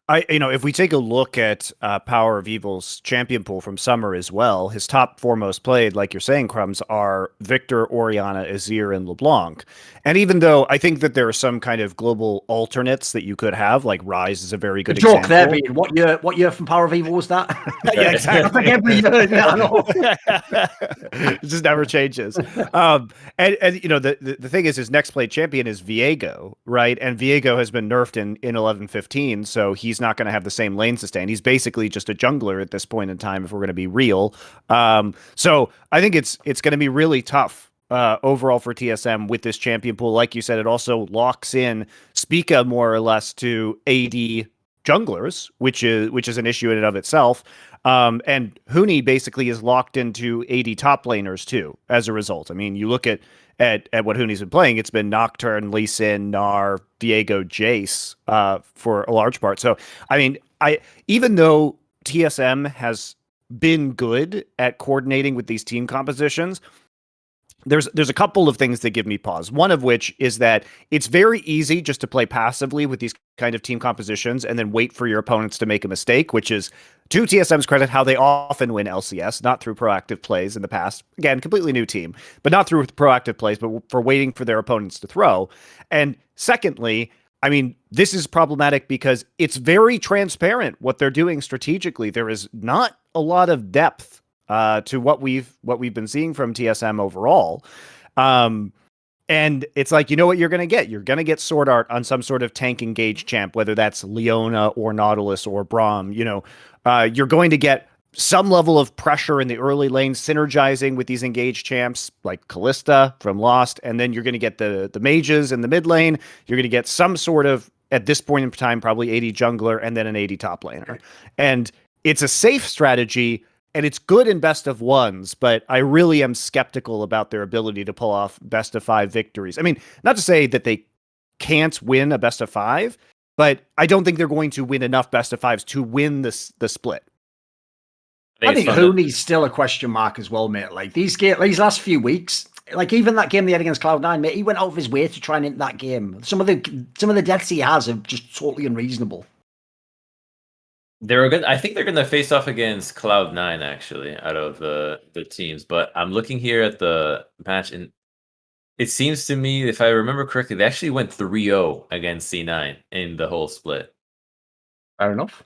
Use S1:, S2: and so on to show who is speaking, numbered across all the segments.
S1: If we take a look at Power of Evil's champion pool from summer as well, his top four most played, like you're saying, Crumbs, are Victor, Orianna, Azir, and LeBlanc. And even though I think that there are some kind of global alternates that you could have, like Ryze is a very good example.
S2: Joke there being, what year from Power of Evil was that?
S1: Yeah, exactly.
S2: Every year, I know.
S1: It just never changes. The thing is, his next played champion is Viego, right? And Viego has been nerfed in 11-15, so he's not going to have the same lane sustain. He's basically just a jungler at this point in time, if we're going to be real. So I think it's going to be really tough overall for TSM with this champion pool. Like you said, it also locks in Spica more or less to AD junglers, which is an issue in and of itself. And Huni basically is locked into AD top laners too, as a result. I mean, you look at what Huni's been playing, it's been Nocturne, Lee Sin, Gnar, Viego, Jace for a large part. So, I mean, even though TSM has been good at coordinating with these team compositions, there's a couple of things that give me pause. One of which is that it's very easy just to play passively with these kind of team compositions and then wait for your opponents to make a mistake, which is, to TSM's credit, how they often win LCS, not through proactive plays in the past. Again, completely new team, but not through proactive plays, but for waiting for their opponents to throw. And secondly, I mean, this is problematic because it's very transparent what they're doing strategically. There is not a lot of depth to what we've been seeing from TSM overall. And it's like, you know what you're going to get? You're going to get Sword Art on some sort of tank engaged champ, whether that's Leona or Nautilus or Braum. You're going to get some level of pressure in the early lane, synergizing with these engaged champs like Kalista from Lost. And then you're going to get the mages in the mid lane. You're going to get some sort of, at this point in time, probably AD jungler and then an AD top laner. And it's a safe strategy. And it's good in best of ones, but I really am skeptical about their ability to pull off best of 5 victories. I mean, not to say that they can't win a best of 5, but I don't think they're going to win enough best of 5s to win the split.
S2: I think Huni's still a question mark as well, mate. Like these last few weeks, like even that game they had against Cloud9, mate, he went out of his way to try and hit that game. Some of the deaths he has are just totally unreasonable.
S3: I think they're going to face off against Cloud9, actually, out of the teams. But I'm looking here at the match, and it seems to me, if I remember correctly, they actually went 3-0 against C9 in the whole split.
S2: Fair enough.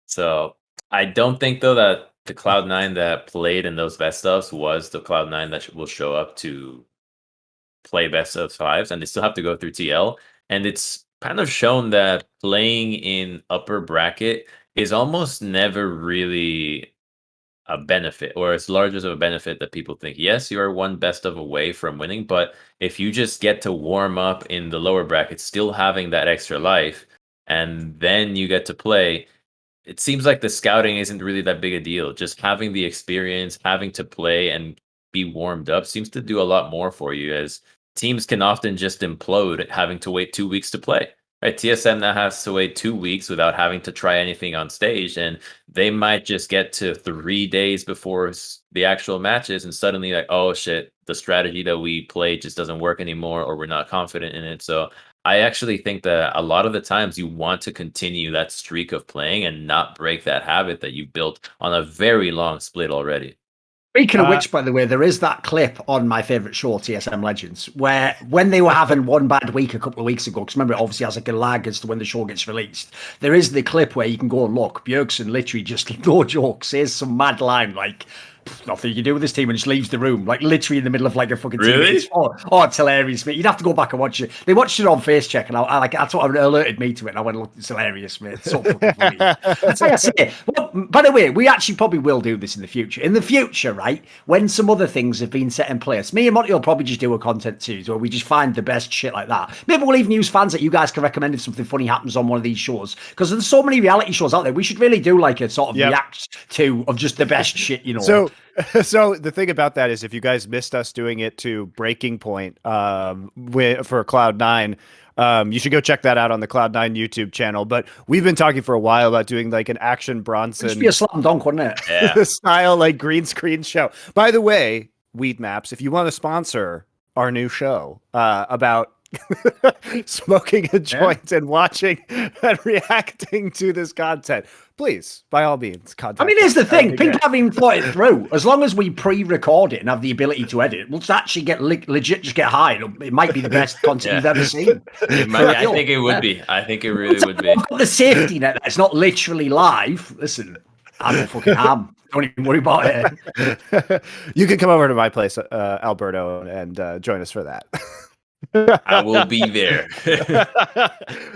S3: So I don't think, though, that the Cloud9 that played in those best ofs was the Cloud9 that will show up to play best of 5s, and they still have to go through TL. And it's kind of shown that playing in upper bracket is almost never really a benefit, or as large as a benefit that people think. Yes, you are one best of away from winning, but if you just get to warm up in the lower bracket, still having that extra life, and then you get to play, it seems like the scouting isn't really that big a deal. Just having the experience, having to play and be warmed up seems to do a lot more for you, as teams can often just implode having to wait 2 weeks to play. Right, TSM now has to wait 2 weeks without having to try anything on stage, and they might just get to 3 days before the actual matches, and suddenly like, oh shit, the strategy that we played just doesn't work anymore, or we're not confident in it. So I actually think that a lot of the times you want to continue that streak of playing and not break that habit that you built on a very long split already.
S2: Speaking of which, by the way, there is that clip on my favourite show, TSM Legends, where when they were having one bad week a couple of weeks ago, because remember, it obviously has like a lag as to when the show gets released, there is the clip where you can go and look. Bjergsen literally just, no joke, says some mad line like, nothing you can do with this team, and just leaves the room, like literally in the middle of like a fucking
S3: really?
S2: TV. Oh, it's hilarious, mate. You'd have to go back and watch it. They watched it on Face Check, and I like, that's what alerted me to it, and I went, look, it's hilarious, mate. It's so fucking funny. I say, well, by the way, we actually probably will do this in the future. In the future, right, when some other things have been set in place, me and Monte will probably just do a content series where we just find the best shit like that. Maybe we'll even use fans that you guys can recommend if something funny happens on one of these shows, because there's so many reality shows out there. We should really do like a sort of react to of just the best shit, you know.
S1: So the thing about that is, if you guys missed us doing it to Breaking Point for Cloud9, you should go check that out on the Cloud9 YouTube channel. But we've been talking for a while about doing like an Action Bronson.
S2: It'd be a slam dunk, wouldn't it?
S3: Yeah.
S1: Style like green screen show. By the way, Weed Maps, if you want to sponsor our new show about smoking a joint and watching and reacting to this content, please, by all means, contact.
S2: I mean, here's the thing: people
S1: great.
S2: haven't even thought it through. As long as we pre-record it and have the ability to edit, we'll just actually get legit, just get high. It might be the best content you've ever seen.
S3: I think it would be. I think it really would be.
S2: I've got the safety net. It's not literally live. Listen, I don't fucking am. Don't even worry about it.
S1: You can come over to my place, Alberto, and join us for that.
S3: I will be there.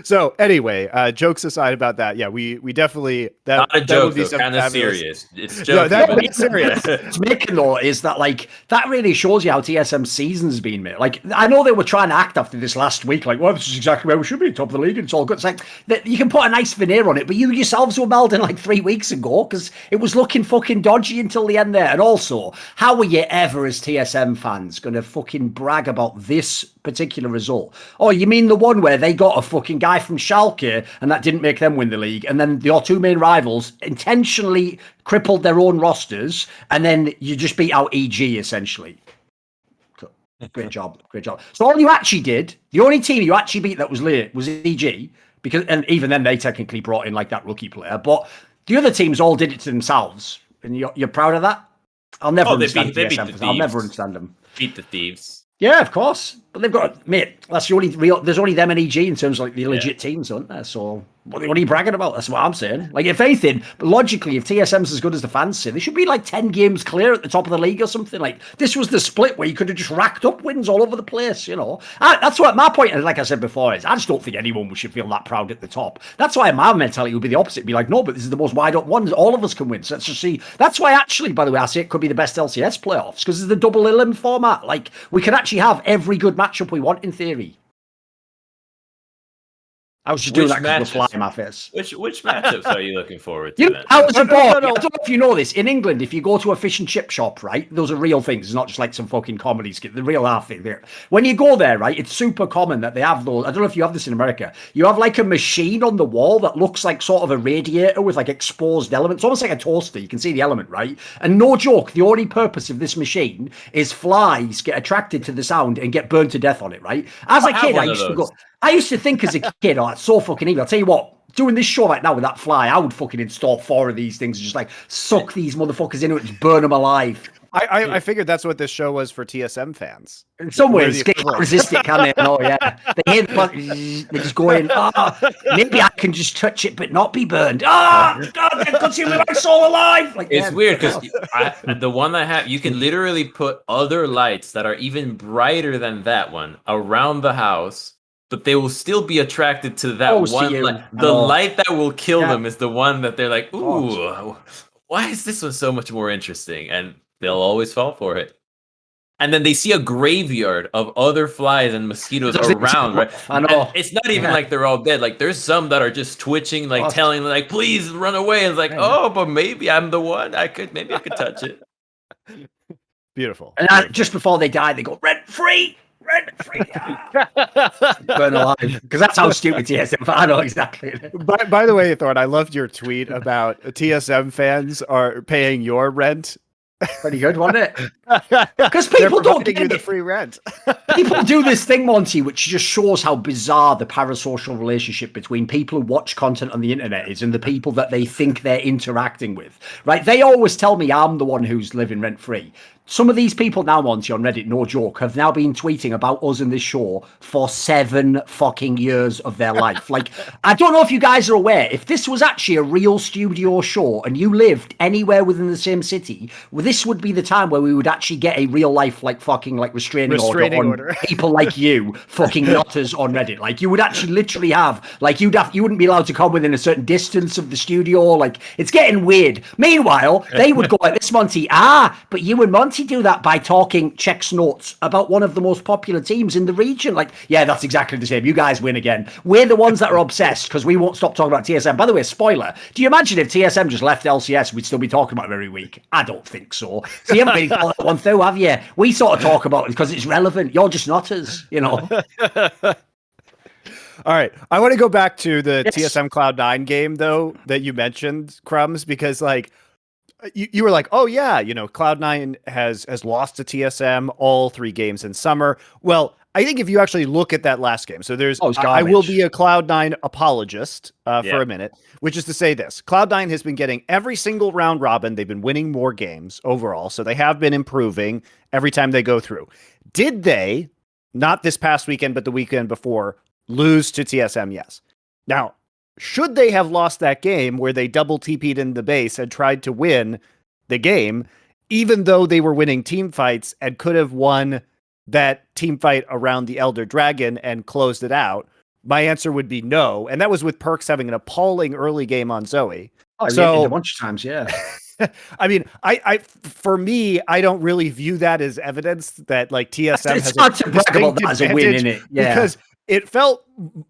S1: So anyway, jokes aside about that, yeah, we definitely
S3: not a joke,
S1: would be
S3: kind of
S1: fabulous.
S3: serious. It's joking.
S1: No, that would be serious.
S2: What's making though is that like that really shows you how TSM season's been made. Like I know they were trying to act after this last week, like, well, this is exactly where we should be, top of the league, and it's all good. It's like you can put a nice veneer on it, but you yourselves were melding like 3 weeks ago because it was looking fucking dodgy until the end there. And also, how are you ever as TSM fans gonna fucking brag about this particular result? Oh, you mean the one where they got a fucking guy from Schalke and that didn't make them win the league, and then your two main rivals intentionally crippled their own rosters, and then you just beat out EG essentially. Great job. So all you actually did, the only team you actually beat that was late was EG, because, and even then they technically brought in like that rookie player, but the other teams all did it to themselves, and you're proud of that? I'll never understand TSM. I'll never understand them.
S3: Beat the thieves.
S2: Yeah, of course. But they've got, mate, that's the only real, there's only them and EG in terms of like the legit teams, aren't there? So what are you bragging about? That's what I'm saying. Like, if anything, logically, if TSM's as good as the fans say, they should be like 10 games clear at the top of the league or something. Like, this was the split where you could have just racked up wins all over the place, you know? That's what my point is, like I said before, is I just don't think anyone should feel that proud at the top. That's why my mentality would be the opposite. Be like, no, but this is the most wide up ones. All of us can win. So let's just see. That's why, actually, by the way, I say it could be the best LCS playoffs, because it's the double elim format. Like, we could actually have every good matchup we want in theory. I was just doing that because of the fly in my face.
S3: Which matchups are you looking forward to?
S2: I was I don't know if you know this. In England, if you go to a fish and chip shop, right, those are real things. It's not just like some fucking comedy skit. The real half thing there. When you go there, right, it's super common that they have those. I don't know if you have this in America. You have like a machine on the wall that looks like sort of a radiator with like exposed elements, almost like a toaster. You can see the element, right? And no joke, the only purpose of this machine is flies get attracted to the sound and get burned to death on it, right? As a kid, I used to think as a kid, oh, it's so fucking evil. I'll tell you what, doing this show right now with that fly, I would fucking install 4 of these things and just like suck these motherfuckers into it and just burn them alive.
S1: I figured that's what this show was for TSM fans.
S2: In some ways, they can't resist it, can they? No, yeah. They hear the button, they're just going, maybe I can just touch it but not be burned. God, they're consuming my soul alive. Like,
S3: it's weird because the one I have, you can literally put other lights that are even brighter than that one around the house, but they will still be attracted to that one light. The light that will kill them is the one that they're like, ooh, why is this one so much more interesting? And they'll always fall for it. And then they see a graveyard of other flies and mosquitoes around, right?
S2: I know.
S3: And it's not even like they're all dead. Like, there's some that are just twitching, like telling, like, please run away. And it's like, oh, but maybe I'm the one. Maybe I could touch it.
S1: Beautiful.
S2: And just before they die, they go, rent free. Burn alive, because that's how stupid TSM. I know exactly.
S1: By the way, Thorin, I loved your tweet about TSM fans are paying your rent.
S2: Pretty good, wasn't it? Because people don't get
S1: you the free rent.
S2: People do this thing, Monty, which just shows how bizarre the parasocial relationship between people who watch content on the internet is and the people that they think they're interacting with. Right? They always tell me I'm the one who's living rent free. Some of these people now, Monty, on Reddit, no joke, have now been tweeting about us in this show for 7 fucking years of their life. Like, I don't know if you guys are aware, if this was actually a real studio show and you lived anywhere within the same city, well, this would be the time where we would actually get a real life, like, fucking, like, restraining order on people like you, fucking nutters on Reddit. Like, you would actually literally have, like, you wouldn't be allowed to come within a certain distance of the studio. Like, it's getting weird. Meanwhile, they would go like this, Monty, but you and Monty do that by talking checks notes about one of the most popular teams in the region. Like, yeah, that's exactly the same. You guys win again. We're the ones that are obsessed because we won't stop talking about TSM. By the way, spoiler, do you imagine if TSM just left LCS, we'd still be talking about it every week? I don't think so. So you haven't really thought that one through, have you? We sort of talk about it because it's relevant. You're just not us, you know.
S1: All right. I want to go back to the TSM Cloud9 game, though, that you mentioned, Crumbs, because, like, you were like, oh, yeah, you know, Cloud9 has lost to TSM all 3 games in summer. Well, I think if you actually look at that last game, so there's,
S2: it's
S1: I will
S2: garbage.
S1: be a Cloud9 apologist for a minute, which is to say this. Cloud9 has been getting every single round robin. They've been winning more games overall, so they have been improving every time they go through. Did they, not this past weekend, but the weekend before, lose to TSM? Yes. Now, should they have lost that game where they double TP'd in the base and tried to win the game, even though they were winning team fights and could have won that team fight around the Elder Dragon and closed it out? My answer would be no. And that was with Perkz having an appalling early game on Zoe.
S2: Oh,
S1: so
S2: a bunch of times, yeah.
S1: I mean, for me, I don't really view that as evidence that like TSM
S2: it's hard to brag about that as a win, isn't it? Yeah.
S1: Because it felt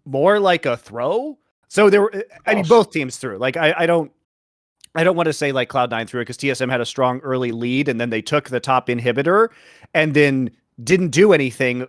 S1: more like a throw. So there were, I mean, both teams threw. Like I don't want to say like Cloud9 threw it because TSM had a strong early lead and then they took the top inhibitor and then didn't do anything,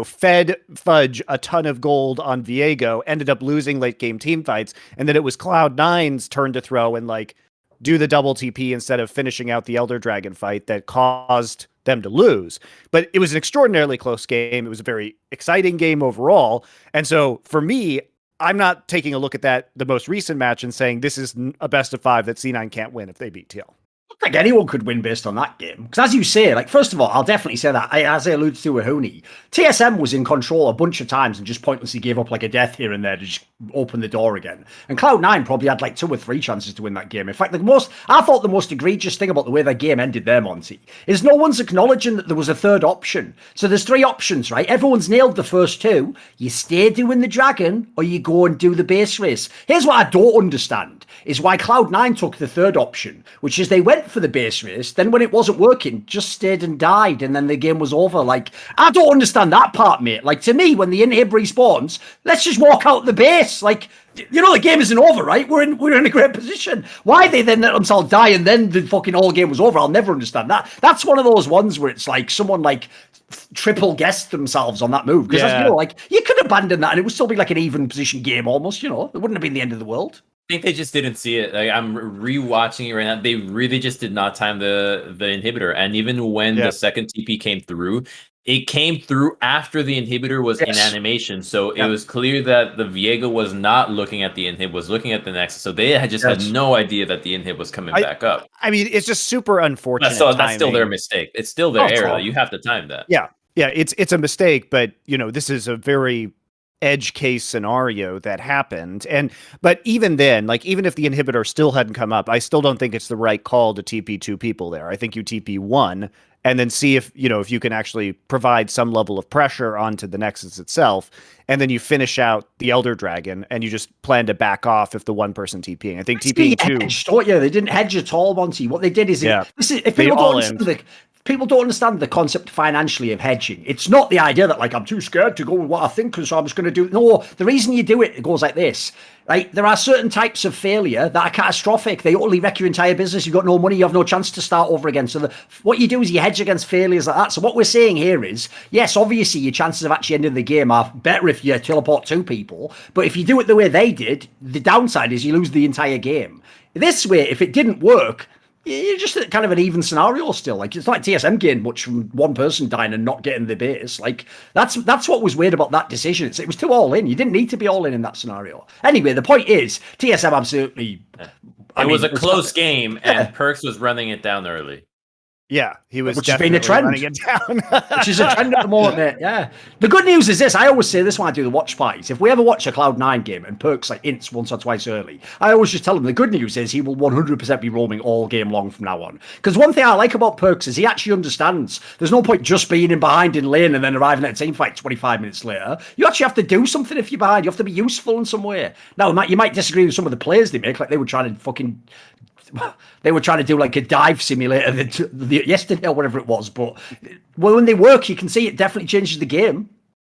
S1: fed Fudge a ton of gold on Viego, ended up losing late game team fights. And then it was Cloud9's turn to throw and like do the double TP instead of finishing out the Elder Dragon fight that caused them to lose. But it was an extraordinarily close game. It was a very exciting game overall. And so for me, I'm not taking a look at the most recent match and saying this is a best of 5 that C9 can't win if they beat TL.
S2: Like anyone could win based on that game. Because as you say, like, first of all, I'll definitely say that, as I alluded to with Hooney, TSM was in control a bunch of times and just pointlessly gave up like a death here and there to just open the door again. And Cloud9 probably had like 2 or 3 chances to win that game. In fact, I thought the most egregious thing about the way that game ended there, Monty, is no one's acknowledging that there was a third option. So there's 3 options, right? Everyone's nailed the first 2. You stay doing the dragon or you go and do the base race. Here's what I don't understand, is why Cloud9 took the third option, which is they went for the base race, then when it wasn't working, just stayed and died, and then the game was over. Like, I don't understand that part, mate. Like, to me, when the inhib respawns, let's just walk out the base. Like, the game isn't over, right? We're in a great position. Why they then let themselves die and then the fucking whole game was over? I'll never understand that. That's one of those ones where it's like someone like triple guessed themselves on that move. Because you could abandon that and it would still be like an even position game almost, It wouldn't have been the end of the world.
S3: I think they just didn't see it. Like, I'm rewatching it right now. They really just did not time the inhibitor. And even when the second TP came through, it came through after the inhibitor was in animation. So it was clear that the Viego was not looking at the inhib, was looking at the Nexus. So they had no idea that the inhib was coming back up.
S1: I mean, it's just super unfortunate.
S3: So that's still their mistake. It's still their error. You have to time that.
S1: Yeah. Yeah. It's a mistake, but this is a very edge case scenario that happened. But even then, like, even if the inhibitor still hadn't come up, I still don't think it's the right call to TP 2 people there. I think you TP 1 and then see if you can actually provide some level of pressure onto the Nexus itself. And then you finish out the Elder Dragon and you just plan to back off if the one person TPing. I think TPing 2.
S2: Hedged, don't you? They didn't hedge at all, Monty. What they did is, if people don't understand the concept financially of hedging. It's not the idea that, like, I'm too scared to go with what I think, so I'm just going to do it. No, the reason you do it goes like this. Right? There are certain types of failure that are catastrophic. They only wreck your entire business. You've got no money. You have no chance to start over again. So what you do is you hedge against failures like that. So what we're saying here is, yes, obviously your chances of actually ending the game are better if you teleport 2 people. But if you do it the way they did, the downside is you lose the entire game. This way, if it didn't work, you're just kind of an even scenario still. Like, it's like TSM gained much from one person dying and not getting the base. Like, that's what was weird about that decision. It was too all in. You didn't need to be all in that scenario. Anyway, the point is, TSM absolutely...
S3: It was a close game, and Perkz was running it down early.
S1: Yeah, he was,
S2: which has been a trend,
S1: running it down.
S2: Which is a trend at the moment, mate. Yeah. The good news is this. I always say this when I do the watch parties. If we ever watch a Cloud9 game and Perkz like ints once or twice early, I always just tell him the good news is he will 100% be roaming all game long from now on. Because one thing I like about Perkz is he actually understands. There's no point just being in behind in lane and then arriving at a team fight 25 minutes later. You actually have to do something if you're behind. You have to be useful in some way. Now, you might disagree with some of the plays they make, like they were trying to do like a dive simulator yesterday or whatever it was. But when they work, you can see it definitely changes the game.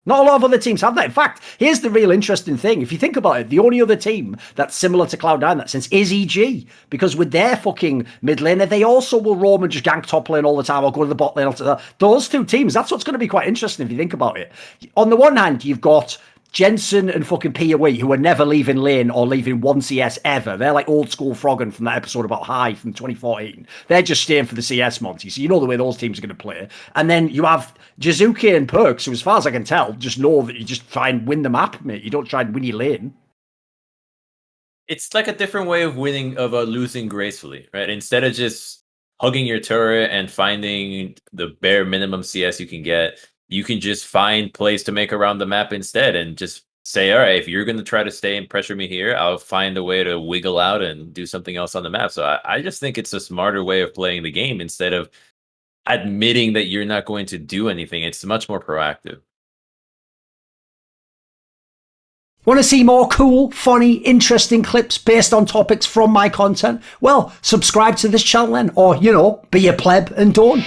S2: Not a lot of other teams have that. In fact, here's the real interesting thing. If you think about it, the only other team that's similar to Cloud9 in that sense is EG. Because with their fucking mid laner, they also will roam and just gank top lane all the time or go to the bot lane. Those 2 teams, that's what's going to be quite interesting if you think about it. On the one hand, you've got Jensen and fucking PoE, who are never leaving lane or leaving one CS ever. They're like old school Froggen from that episode about High from 2014. They're just staying for the CS, Monty. So you know the way those teams are going to play. And then you have Jizuki and Perks, who, as far as I can tell, just know that you just try and win the map, mate. You don't try and win your lane.
S3: It's like a different way of winning, of losing gracefully, right? Instead of just hugging your turret and finding the bare minimum CS you can get, you can just find plays to make around the map instead and just say, all right, if you're going to try to stay and pressure me here, I'll find a way to wiggle out and do something else on the map. So I just think it's a smarter way of playing the game instead of admitting that you're not going to do anything. It's much more proactive.
S2: Want to see more cool, funny, interesting clips based on topics from my content? Well, subscribe to this channel then, or, you know, be a pleb and don't.